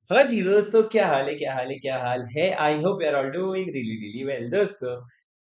हाँ जी दोस्तों, क्या हाल है, क्या हाल है, क्या हाल है। I hope you are all doing really really well दोस्तों।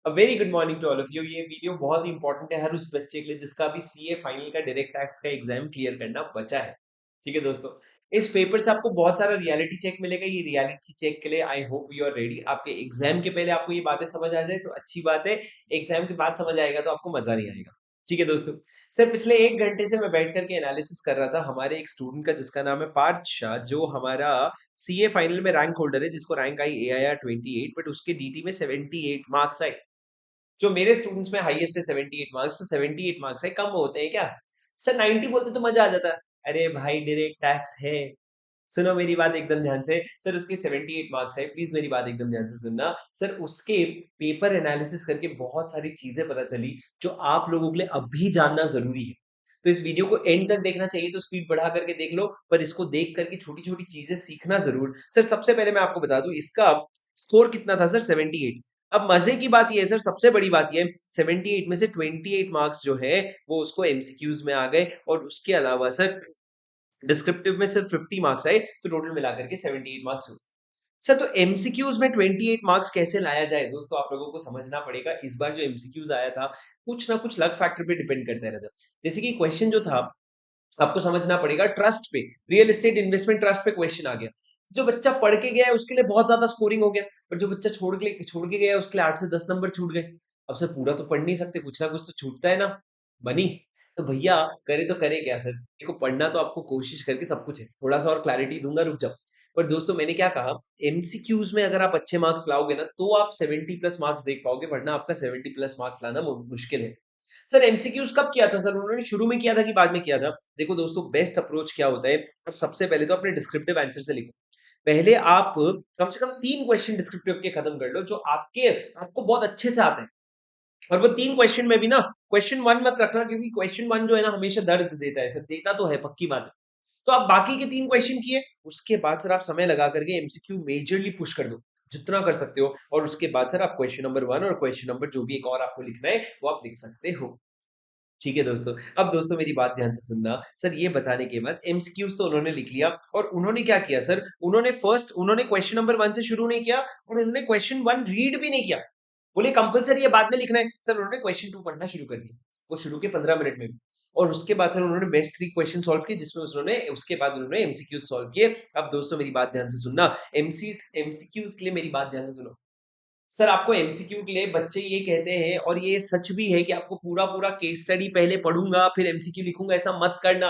A very good morning to all of you. ये वीडियो बहुत ही इंपॉर्टेंट है हर उस बच्चे के लिए जिसका भी सीए फाइनल का डायरेक्ट टैक्स का एग्जाम क्लियर करना बचा है। ठीक है दोस्तों, इस पेपर से आपको बहुत सारा रियलिटी चेक मिलेगा। ये रियलिटी चेक के लिए I hope you are ready. आपके एग्जाम के पहले आपको ये बातें समझ आ जाए तो अच्छी बात है, एग्जाम के बाद समझ आएगा तो आपको मजा नहीं आएगा। ठीक है दोस्तों, सर पिछले 1 घंटे से मैं बैठ करके एनालिसिस कर रहा था हमारे एक स्टूडेंट का जिसका नाम है पार्थ शाह, जो हमारा सीए फाइनल में रैंक होल्डर है, जिसको रैंक आई एआईआर 28, बट उसके डीटी में 78 मार्क्स आए। जो मेरे स्टूडेंट्स में हाईएस्ट है 78 मार्क्स, तो 78 मार्क्स है, कम होते हैं क्या? सर 90 बोलते तो मजा आ जाता। अरे भाई डायरेक्ट टैक्स है। सुनो मेरी बात एकदम ध्यान से। सर उसके 78 मार्क्स है, प्लीज मेरी बात एकदम ध्यान से सुनना। सर उसके पेपर एनालिसिस करके बहुत सारी चीजें पता चली जो आप लोगों के लिए अभी जानना जरूरी है। तो इस वीडियो को एंड तक देखना चाहिए, तो स्पीड बढ़ा करके देख लो, पर इसको देख करके छोटी छोटी चीजें सीखना जरूर। सर सबसे पहले मैं आपको बता दूं इसका स्कोर कितना था। सर 78। अब मजे की बात यह है सर, सबसे बड़ी बात यह है 78 में से 28 मार्क्स जो है वो उसको एमसीक्यूज में आ गए, और उसके अलावा सर डिस्क्रिप्टिव में सिर्फ 50 मार्क्स आए, तो टोटल मिलाकर के 78 मार्क्स हुए। सर तो एमसीक्यूज में 28 मार्क्स कैसे लाया जाए दोस्तों, आप लोगों को समझना पड़ेगा। इस बार जो एमसीक्यूज आया था कुछ ना कुछ लक फैक्टर पे डिपेंड करता है राजा। जैसे कि क्वेश्चन जो था आपको समझना पड़ेगा ट्रस्ट पे, रियल एस्टेट इन्वेस्टमेंट ट्रस्ट पे क्वेश्चन आ गया। जो बच्चा पढ़ के गया है उसके लिए बहुत ज्यादा स्कोरिंग हो गया, पर जो बच्चा छोड़ के गया है उसके लिए 8 से 10 नंबर छूट गए। अब सर पूरा तो पढ़ नहीं सकते, कुछ ना कुछ तो छूटता है ना बनी। तो भैया करे तो करे क्या सर, देखो पढ़ना तो आपको कोशिश करके सब कुछ है, थोड़ा सा और क्लैरिटी दूंगा, रुक जाओ। पर दोस्तों मैंने क्या कहा, एमसीक्यूज में अगर आप अच्छे मार्क्स लाओगे ना तो आप 70 प्लस मार्क्स देख पाओगे, वरना आपका 70 प्लस मार्क्स लाना मुश्किल है। सर एमसीक्यूज कब किया था सर, उन्होंने शुरू में किया था कि बाद में किया था? देखो दोस्तों, बेस्ट अप्रोच क्या होता है, अब सबसे पहले तो अपने डिस्क्रिप्टिव आंसर से लिखो। पहले आप कम से कम 3 क्वेश्चन डिस्क्रिप्टिव के खत्म कर लो जो आपको बहुत अच्छे से आते हैं। और वो 3 क्वेश्चन में भी ना क्वेश्चन वन मत रखना, क्योंकि क्वेश्चन वन जो है ना हमेशा दर्द देता है, सर देता तो है, पक्की बात है। तो आप बाकी के 3 क्वेश्चन किए, उसके बाद सर आप समय लगा करके एमसीक्यू मेजरली पुश कर दो जितना कर सकते हो, और उसके बाद सर आप क्वेश्चन नंबर वन और क्वेश्चन नंबर जो भी एक और आपको लिखना है वो आप लिख सकते हो। ठीक है दोस्तों, अब दोस्तों मेरी बात ध्यान से सुनना। सर ये बताने के बाद एमसीक्यूज तो उन्होंने लिख लिया, और उन्होंने क्या किया सर, उन्होंने क्वेश्चन नंबर वन से शुरू नहीं किया, और उन्होंने क्वेश्चन वन रीड भी नहीं किया। बोले कंपलसरी है बाद में लिखना है, सर उन्होंने क्वेश्चन टू पढ़ना शुरू कर दिया, वो शुरू के 15 मिनट में भी। और उसके बाद सर उन्होंने बेस्ट 3 क्वेश्चन सॉल्व किए, जिसमें उन्होंने उसके बाद उन्होंने एमसीक्यूज सॉल्व किए। अब दोस्तों मेरी बात ध्यान से सुनना, एमसीक्यूज के लिए मेरी बात ध्यान से सुनो। सर आपको एमसीक्यू के लिए बच्चे ये कहते हैं, और ये सच भी है, कि आपको पूरा पूरा केस स्टडी पहले पढ़ूंगा फिर एमसीक्यू लिखूंगा, ऐसा मत करना।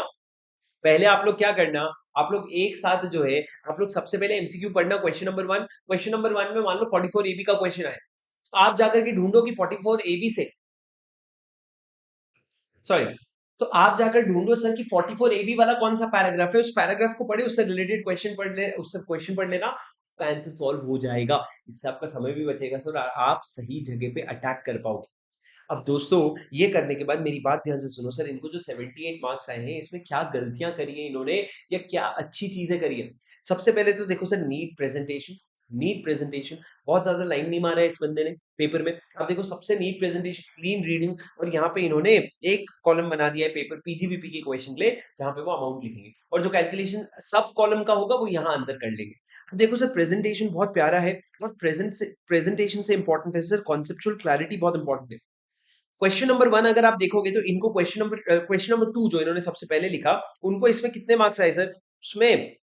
पहले आप लोग क्या करना, आप लोग एक साथ जो है, आप लोग सबसे पहले एमसीक्यू पढ़ना क्वेश्चन नंबर वन में मान लो 44 एबी का क्वेश्चन आए, तो आप जाकर के ढूंढो कि 44 एबी से, सॉरी, तो आप जाकर ढूंढो सर कि 44 एबी वाला कौन सा पैराग्राफ है, उस पैराग्राफ को पढ़े, उससे रिलेटेड क्वेश्चन पढ़ ले, उससे क्वेश्चन पढ़ लेना, आपका आंसर सॉल्व हो जाएगा। इससे आपका समय भी बचेगा सर, और आप सही जगह पे अटैक कर पाओगे। अब दोस्तों ये करने के बाद मेरी बात ध्यान से सुनो। सर इनको जो 78 मार्क्स आए हैं, इसमें क्या गलतियां करी है इन्होंने या क्या अच्छी चीजें करी है। सबसे पहले तो देखो सर, नीट प्रेजेंटेशन बहुत ज्यादा लाइन नहीं मारा है इस बंदे ने पेपर में। अब देखो सबसे नीट प्रेजेंटेशन, क्लीन रीडिंग, और यहाँ पे इन्होंने एक कॉलम बना दिया है पेपर पीजीबीपी के क्वेश्चन के लिए, जहां पे वो अमाउंट लिखेंगे, और जो कैलकुलेशन सब कॉलम का होगा वो यहाँ अंदर कर लेंगे। अब देखो सर प्रेजेंटेशन बहुत प्यारा है, और प्रेजेंटेशन से इंपॉर्टेंट है सर कॉन्सेप्चुअल क्लैरिटी, बहुत इंपॉर्टेंट है। क्वेश्चन नंबर वन अगर आप देखोगे तो इनको क्वेश्चन नंबर टू जो इन्होंने सबसे पहले लिखा, उनको इसमें कितने मार्क्स आए सर, उसमें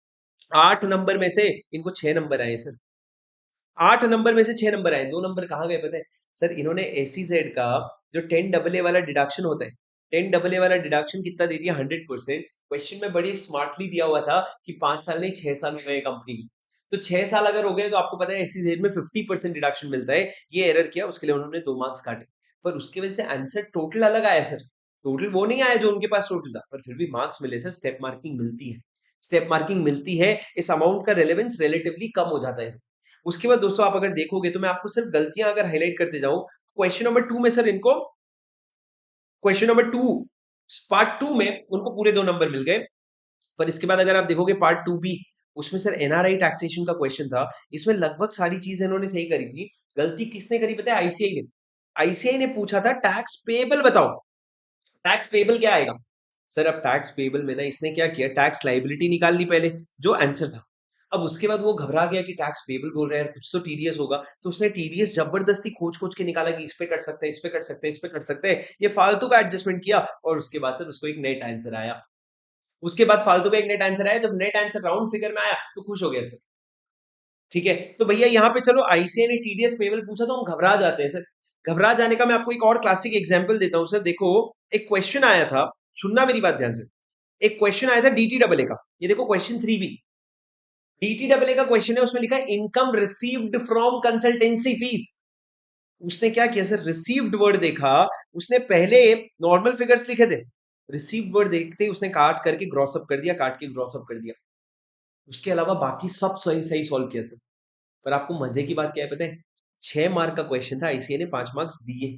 8 नंबर में से इनको 6 नंबर आए सर। 8 नंबर में से 6 नंबर आए, 2 नंबर कहाँ गए पता है? सर इन्होंने एसईजेड का जो 10 AA वाला डिडक्शन होता है, 10 AA वाला डिडक्शन कितना दे दिया, 100%। क्वेश्चन में बड़ी स्मार्टली दिया हुआ था कि 5 साल नहीं 6 साल हो गए कंपनी की, तो 6 साल अगर हो गए तो आपको पता है एसईजेड में 50% डिडक्शन मिलता है। ये एरर किया, उसके लिए उन्होंने 2 मार्क्स काटे, पर उसकी वजह से आंसर टोटल अलग आया सर। टोटल वो नहीं आया जो उनके पास टोटल था, पर फिर भी मार्क्स मिले सर, स्टेप मार्किंग मिलती है। स्टेप मार्किंग मिलती है, इस अमाउंट का रेलेवेंस रिलेटिवली कम हो जाता है। उसके बाद दोस्तों आप अगर देखोगे तो मैं आपको सिर्फ गलतियां अगर हाईलाइट करते जाऊं, क्वेश्चन नंबर टू में सर इनको, question number two part two में उनको पूरे 2 नंबर मिल गए। पर इसके बाद अगर आप देखोगे पार्ट टू बी, उसमें सर एनआरआई टैक्सेशन का क्वेश्चन था, इसमें लगभग सारी चीजें इन्होंने सही करी थी। गलती किसने करी पता है? आईसीआई ने। आईसीआई ने पूछा था टैक्स पेबल बताओ, टैक्स पेबल क्या आएगा? सर अब टैक्स पेबल में ना इसने क्या किया, टैक्स लाइबिलिटी निकाल ली पहले, जो आंसर था। अब उसके बाद वो घबरा गया कि टैक्स पेबल बोल रहे हैं, कुछ तो टीडीएस होगा, तो उसने टीडीएस जबरदस्ती खोज-खोज के निकाला कि इस पे कट सकते हैं, इस पे कट सकते हैं, इस पे कट सकते हैं। ये फालतू का एडजस्टमेंट किया और उसके बाद सर उसको एक नेट आंसर आया। उसके बाद फालतू का एक नेट आंसर आया, जब नेट आंसर राउंड फिगर में आया तो खुश हो गया सर। ठीक है? तो भैया यहाँ पे चलो आईसीए ने टीडीएस पेबल पूछा तो हम घबरा जाते हैं सर। घबरा जाने का मैं आपको एक और क्लासिक एग्जांपल देता हूँ सर। देखो, एक क्वेश्चन आया था, सुनना मेरी बात ध्यान से। एक क्वेश्चन आया था डीटीडबलए का। ये देखो क्वेश्चन 3B। डीटीडबलए का क्वेश्चन है, उसमें लिखा है income received from consultancy fees. उसने क्या किया सर, रिसीव्ड वर्ड देखा, उसने पहले नॉर्मल फिगर्स लिखे थे, रिसीव्ड वर्ड देखते ही उसने काट करके ग्रॉस अप कर दिया, काट के ग्रॉस अप कर दिया। उसके अलावा बाकी सब सही सही सॉल्व किया सर। पर आपको मजे की बात क्या है पता है? 6 मार्क का क्वेश्चन था, आईसीए ने 5 मार्क्स दिए।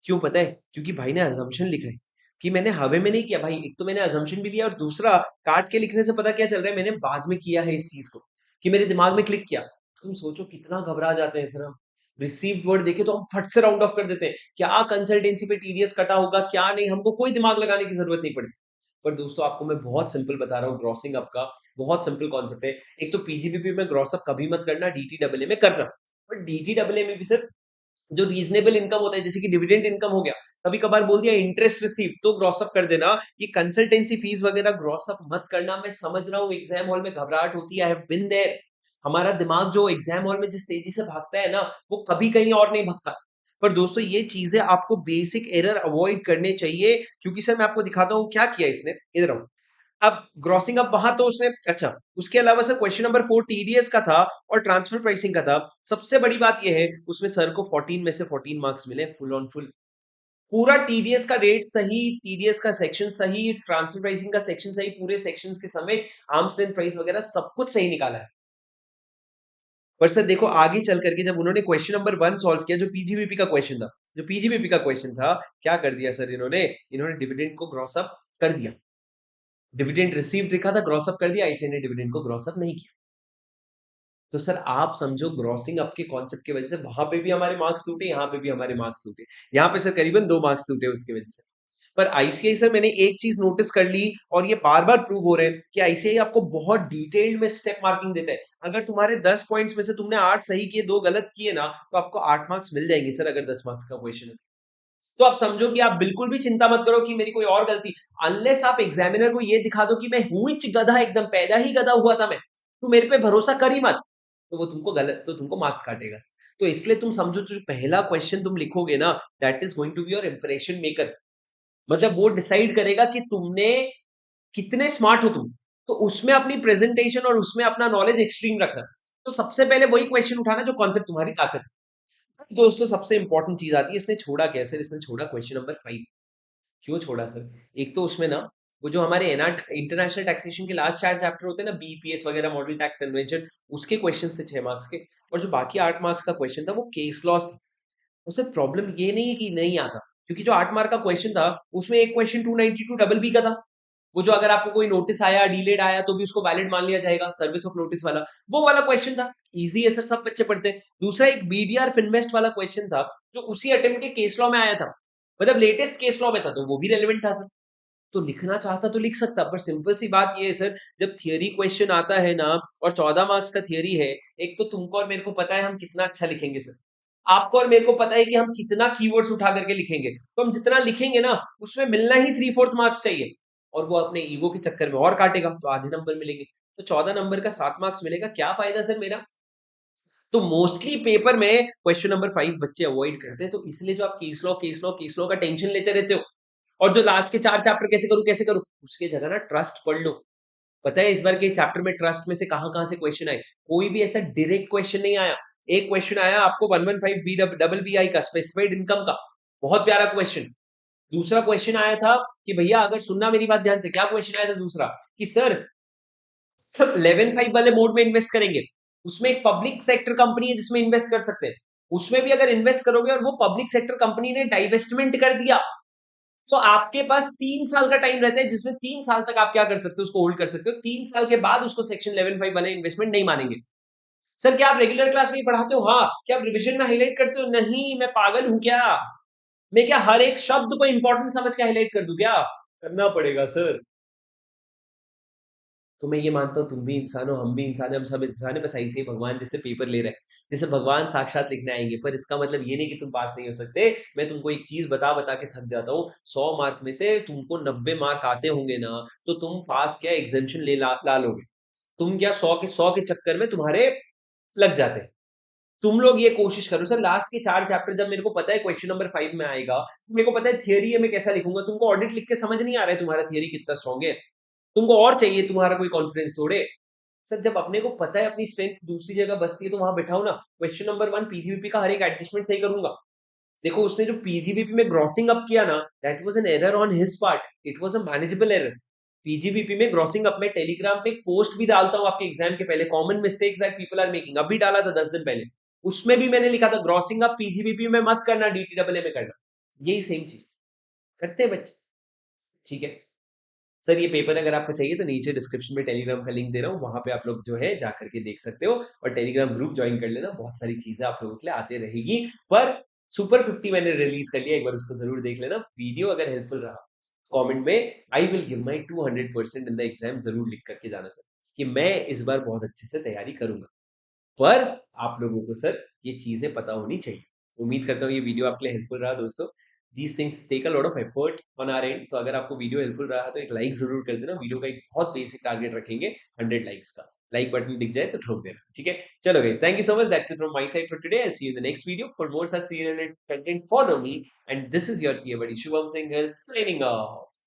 क्यों पता है? क्योंकि भाई ने अजम्पशन लिखा है कि मैंने हवे में नहीं किया भाई। एक तो मैंने अजम्पशन भी लिया और दूसरा काट के लिखने से पता क्या चल रहा है, मैंने बाद में किया है इस चीज को, कि मेरे दिमाग में क्लिक किया। तुम सोचो कितना घबरा जाते हैं सर हम। रिसीव्ड वर्ड देखे तो हम फट से राउंड ऑफ कर देते हैं, क्या कंसल्टेंसी पे टीडीएस कटा होगा क्या नहीं, हमको कोई दिमाग लगाने की जरूरत नहीं पड़ती। पर दोस्तों आपको मैं बहुत सिंपल बता रहा हूँ, ग्रॉसिंग अप का बहुत सिंपल कॉन्सेप्ट है। एक तो पीजीबीपी में ग्रॉस अप कभी मत करना, डीटीडबलए में करना। पर डीटीडबलए में भी सिर्फ जो रीजनेबल इनकम होता है, जैसे कि डिविडेंड इनकम हो गया, कभी कभार बोल दिया इंटरेस्ट रिसीव तो ग्रॉस अप कर देना। ये कंसल्टेंसी फीस वगैरह ग्रॉस अप मत करना। मैं समझ रहा हूँ एग्जाम हॉल में घबराहट होती है, आई हैव बीन देयर। हमारा दिमाग जो एग्जाम हॉल में जिस तेजी से भागता है ना, वो कभी कहीं और नहीं भागता। पर दोस्तों ये चीजें आपको बेसिक एरर अवॉइड करने चाहिए, क्योंकि सर मैं आपको दिखाता हूँ क्या किया इसने, इधर आओ। अब ग्रॉसिंग अप वहां तो उसने, अच्छा, उसके अलावा सर क्वेश्चन नंबर 4 टीडीएस का था और ट्रांसफर प्राइसिंग का था। सबसे बड़ी बात यह है, उसमें सर को 14 में से 14 मार्क्स मिले, फुल ऑन फुल। पूरा टीडीएस का रेट सही, टीडीएस का सेक्शन सही, ट्रांसफर प्राइसिंग का सेक्शन सही, पूरे सेक्शंस के समेत आर्म्स लेंथ प्राइस वगैरह सब कुछ सही निकाला है। पर सर देखो आगे चल करके जब उन्होंने क्वेश्चन नंबर 1 सॉल्व किया, जो पीजीबीपी का क्वेश्चन था, जो पीजीबीपी का क्वेश्चन था, क्या कर दिया सर इन्होंने, इन्होंने डिविडेंड को ग्रॉस अप कर दिया। डिविडेंड रिसीव्ड लिखा था, ग्रॉस अप कर दिया, ऐसे ने डिविडेंड को ग्रॉस अप नहीं किया। तो सर आप समझो ग्रॉसिंग अप के कॉन्सेप्ट की वजह से वहां पे भी हमारे मार्क्स टूटे, यहाँ पे भी हमारे मार्क्स टूटे। यहाँ पे सर करीबन 2 मार्क्स टूटे उसकी वजह से। पर आईसीआई सर मैंने एक चीज नोटिस कर ली, और ये बार बार प्रूव हो रहे हैं कि आईसीआई आपको बहुत डिटेल्ड में स्टेप मार्किंग देता है। अगर तुम्हारे 10 पॉइंट्स में से तुमने 8 सही किए, 2 गलत किए ना, तो आपको 8 मार्क्स मिल जाएंगे सर, अगर 10 मार्क्स का क्वेश्चन है। तो आप समझो कि आप बिल्कुल भी चिंता मत करो कि मेरी कोई और गलती, अनलेस आप एग्जामिनर को ये दिखा दो कि मैं हूं ही गधा, एकदम पैदा ही गधा हुआ था मैं, तू मेरे पे भरोसा कर ही मत, तो वो तुमको गलत, तो तुमको मार्क्स काटेगा। तो इसलिए तुम समझो, जो पहला क्वेश्चन तुम लिखोगे ना, that is going to be your impression maker. मतलब वो डिसाइड करेगा कि तुमने कितने स्मार्ट हो तुम। तो उसमें अपनी प्रेजेंटेशन और उसमें अपना नॉलेज एक्सट्रीम रखना। तो सबसे पहले वही क्वेश्चन उठाना जो कॉन्सेप्ट तुम्हारी ताकत है। दोस्तों सबसे इंपॉर्टेंट चीज आती है, इसने छोड़ा कैसे, इसने छोड़ा क्वेश्चन नंबर 5। क्यों छोड़ा सर? एक तो उसमें ना, वो जो हमारे इंटरनेशनल टैक्सेशन के लास्ट 4 चैप्टर होते हैं ना, बीपीएस वगैरह, मॉडल टैक्स कन्वेंशन, उसके क्वेश्चंस थे 6 मार्क्स के। और जो बाकी 8 मार्क्स का क्वेश्चन था वो केस लॉस था। उससे प्रॉब्लम ये नहीं है कि नहीं आता, क्योंकि जो 8 मार्क का क्वेश्चन था, उसमें एक क्वेश्चन 292 डबल बी का था। वो जो अगर आपको कोई नोटिस आया, डिलेड आया, तो भी उसको वैलिड मान लिया जाएगा, सर्विस ऑफ नोटिस वाला, वो वाला क्वेश्चन था। इजी है सर, सब बच्चे पढ़ते हैं। दूसरा एक बीडीआर फिनवेस्ट वाला क्वेश्चन था, जो उसी अटेम्प्ट के केस लॉ में आया था, मतलब लेटेस्ट केस लॉ में था, तो वो भी रेलेवेंट था सर। तो लिखना चाहता तो लिख सकता, पर सिंपल सी बात ये है सर, जब थियरी क्वेश्चन आता है ना, और 14 मार्क्स का थियरी है, एक तो तुमको और मेरे को पता है हम कितना अच्छा लिखेंगे सर, आपको और मेरे को पता है कि हम कितना कीवर्ड्स उठा करके लिखेंगे, तो हम जितना लिखेंगे ना, उसमें मिलना ही 3/4 मार्क्स चाहिए, और वो अपने ईगो के चक्कर में और काटेगा, तो आधे नंबर मिलेंगे। तो 14 नंबर का 7 मार्क्स मिलेगा, क्या फायदा सर मेरा? तो मोस्टली पेपर में क्वेश्चन नंबर 5 बच्चे अवॉइड करते हैं, तो इसलिए जो आप केस लॉ का टेंशन लेते रहते हो, और जो लास्ट के 4 चैप्टर कैसे करूं, उसके जगह ना ट्रस्ट पढ़ लो। पता है इस बार के चैप्टर में ट्रस्ट में से कहां-कहां से क्वेश्चन आए? कोई भी ऐसा डायरेक्ट क्वेश्चन नहीं आया। एक क्वेश्चन आया आपको 115 बी डबल बीआई का, स्पेसिफाइड इनकम का, बहुत प्यारा क्वेश्चन। दूसरा क्वेश्चन आया था कि भैया, अगर सुनना मेरी बात ध्यान से, क्या क्वेश्चन आया था दूसरा, कि सर सब 11/5 वाले मोड में इन्वेस्ट करेंगे, उसमें एक पब्लिक सेक्टर कंपनी है जिसमें इन्वेस्ट कर सकते हैं, उसमें भी अगर इन्वेस्ट करोगे और वो पब्लिक सेक्टर कंपनी ने डाइवेस्टमेंट कर दिया, तो आपके पास 3 साल का टाइम रहता है, जिसमें 3 साल तक आप क्या कर सकते हो, उसको होल्ड कर सकते हो। 3 साल के बाद उसको सेक्शन 11(5) वाले इन्वेस्टमेंट नहीं मानेंगे। सर क्या आप रेगुलर क्लास में ही पढ़ाते हो? हाँ। क्या आप रिविजन में हाईलाइट करते हो? नहीं। मैं पागल हूं क्या? मैं क्या हर एक शब्द को इंपॉर्टेंट समझ के हाईलाइट कर दूं क्या? करना पड़ेगा सर। तो मैं ये मानता हूँ तुम भी इंसान हो, हम भी इंसान है, हम सब इंसान है, बस ऐसे ही भगवान जैसे पेपर ले रहे हैं, जैसे भगवान साक्षात लिखने आएंगे। पर इसका मतलब ये नहीं कि तुम पास नहीं हो सकते। मैं तुमको एक चीज बता बता के थक जाता हूँ, 100 मार्क में से तुमको 90 मार्क आते होंगे ना, तो तुम पास क्या एग्जामेशन ला लोगे? तुम क्या 100 के चक्कर में तुम्हारे लग जाते हैं? तुम लोग ये कोशिश करो सर, लास्ट के 4 चैप्टर जब मेरे को पता है क्वेश्चन नंबर 5 में आएगा, मेरे को पता है थियरी है मैं कैसा लिखूंगा, तुमको ऑडिट लिख के समझ नहीं आ रहा है तुम्हारा थियरी कितना स्ट्रॉन्ग है? तुमको और चाहिए तुम्हारा कोई कॉन्फिडेंस थोड़े? सर जब अपने को पता है अपनी स्ट्रेंथ दूसरी जगह बसती है, तो वहां बैठाओ ना। क्वेश्चन नंबर 1 पीजीबीपी का हर एक एडजस्टमेंट सही करूंगा। देखो उसने जो पीजीबीपी में ग्रॉसिंग अप किया ना, that was an error on his part, it was a manageable error. PGBP में ग्रॉसिंग अप में टेलीग्राम पे पोस्ट भी डालता हूँ आपके एग्जाम के पहले, common mistakes that people are making, अभी डाला था 10 दिन पहले। उसमें भी मैंने लिखा था ग्रॉसिंग अप पीजीबीपी में मत करना, डीटीडब्ल्यूए में करना। यही सेम चीज करते हैं बच्चे। ठीक है सर, ये पेपर अगर आपको चाहिए तो नीचे डिस्क्रिप्शन में टेलीग्राम का लिंक दे रहा हूँ, वहां पे आप लोग जो है जाकर के देख सकते हो, और टेलीग्राम ग्रुप ज्वाइन कर लेना। बहुत सारी चीजें आप लोगों के लिए आते रहेगी। पर सुपर 50 मैंने रिलीज कर लिया, एक बार उसको जरूर देख लेना। वीडियो अगर हेल्पफुल रहा, कमेंट में I will give my 200% in the exam जरूर लिख करके जाना सर, कि मैं इस बार बहुत अच्छे से तैयारी करूंगा। पर आप लोगों को सर ये चीजें पता होनी चाहिए। उम्मीद करता हूँ ये वीडियो आपके लिए हेल्पफुल रहा दोस्तों। These things take a lot of effort on our end, तो अगर आपको वीडियो हेल्पफुल रहा तो एक लाइक जरूर कर देना। वीडियो का एक बहुत बेसिक टारगेट रखेंगे, 100 लाइक्स का। लाइक बटन दिख जाए तो ठोक देना, ठीक है? चलो guys, thank you so much, that's it from my side for today. I will see you in the next video for more such serial content. Follow me, and this is your CA buddy Shubham Singhal signing of.